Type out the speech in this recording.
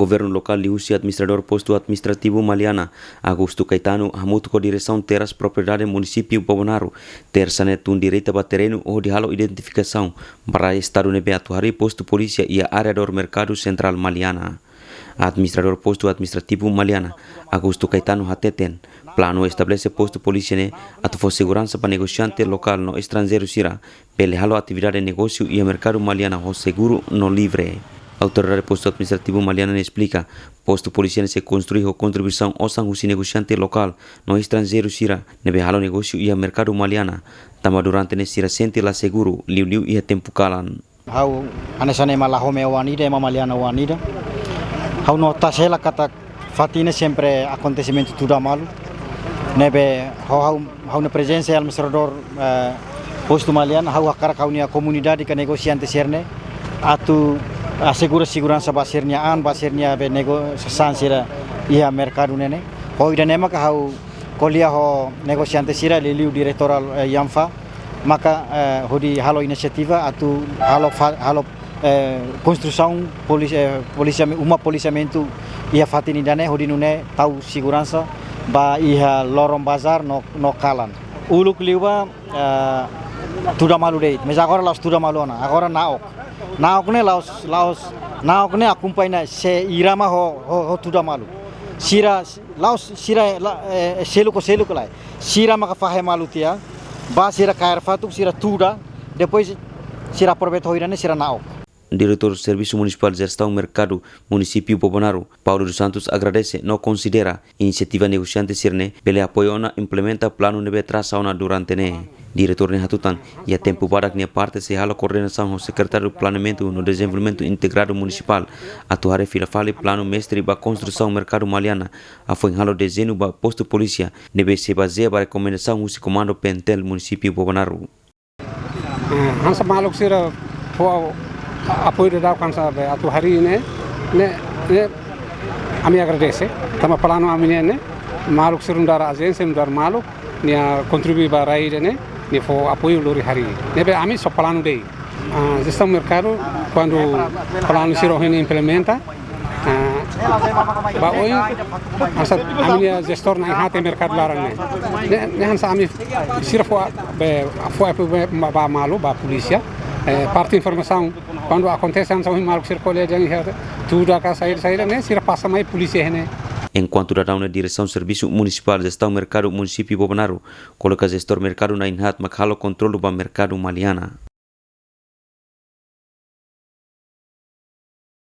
governo local liusi administrador posto administrativo Maliana, Augusto Caetano, hamutu com direção teras propriedade município Bobonaru, terçanet direito a terreno ou de halo identificação, para estado nebe atuari posto polícia e a área do mercado central Maliana. Administrador posto administrativo Maliana, Augusto Caetano hateten, plano estabelece posto polícia ne, atu segurança para negociante local no estrangeiro sira, pele halo atividade de negócio e a mercado Maliana o seguro no livre. Autoridade posto administrativo Maliana explica, posto policial se construiu contribuição ao sangue negociante local no estrangeiro sira, nebe halo negócio e a mercado Maliana, tama durante ne sira sente la seguro, liu e a tempo calan. Hau anesane malahome wanida e Maliana wanida. Hau nota sela kata fatine sempre acontecimento tudo malo. Nebe hau na presença do administrador posto Maliana, hau akara kaunia comunidade que negociante serne, atu assegura segurança basirnya be negosiação sira ia mercado nene ho ida nema ka hau kolia ho negosiante sira liu direktoral Yamfa maka hodi halo inisiativa atu halo construção policiamento ia fatini dane hodi nune tau segurança ba ia lorong bazar no kalan uluk liwa tuda malu deit mas agora laos tuda malu na agora naok ne laos naok ne acompanha se irama ho tuda malu sira laos sira selo ko lai sira maka fahe malu tia ba sira kair fatuk sira tuda depois sira proveito irane sira naok. Diretor Serviço Municipal de Gestão Mercado, Município Bobonaru, Paulo dos Santos agradece, não considera iniciativa negociante sirne, pele apoio na implementa plano nebe traçauna durante ne. Diretor ne hatutan, e a tempo para que parte se hala coordenação ao secretário do Planejamento no Desenvolvimento Integrado Municipal, atuare filafale plano mestre ba construção mercado Maliana, a foi halo desenho ba posto polícia, nebe se baseia ba recomendação o comando Pentel Município Bobonaru. Hansa maluk sira apoio da alcança atu hari ne ami agradece tama plano amine ne maluk sirundara agência ndar maluk nia contribuir para aí ne fo apoio lori hari ne be ami so plano dei gestão mercado quando plano siro implementa ba oi asa amine gestor na hate mercado larang ne hansa ami sira fo ba malu ba polícia parte informação quando acontece antes o mal circula tudo a sair né se passa mais polícia né. Enquanto da na direção Serviço Municipal de Gestão Mercado Município Bobonaru, coloca gestor mercado na inhat makhalo controle ba mercado Maliana.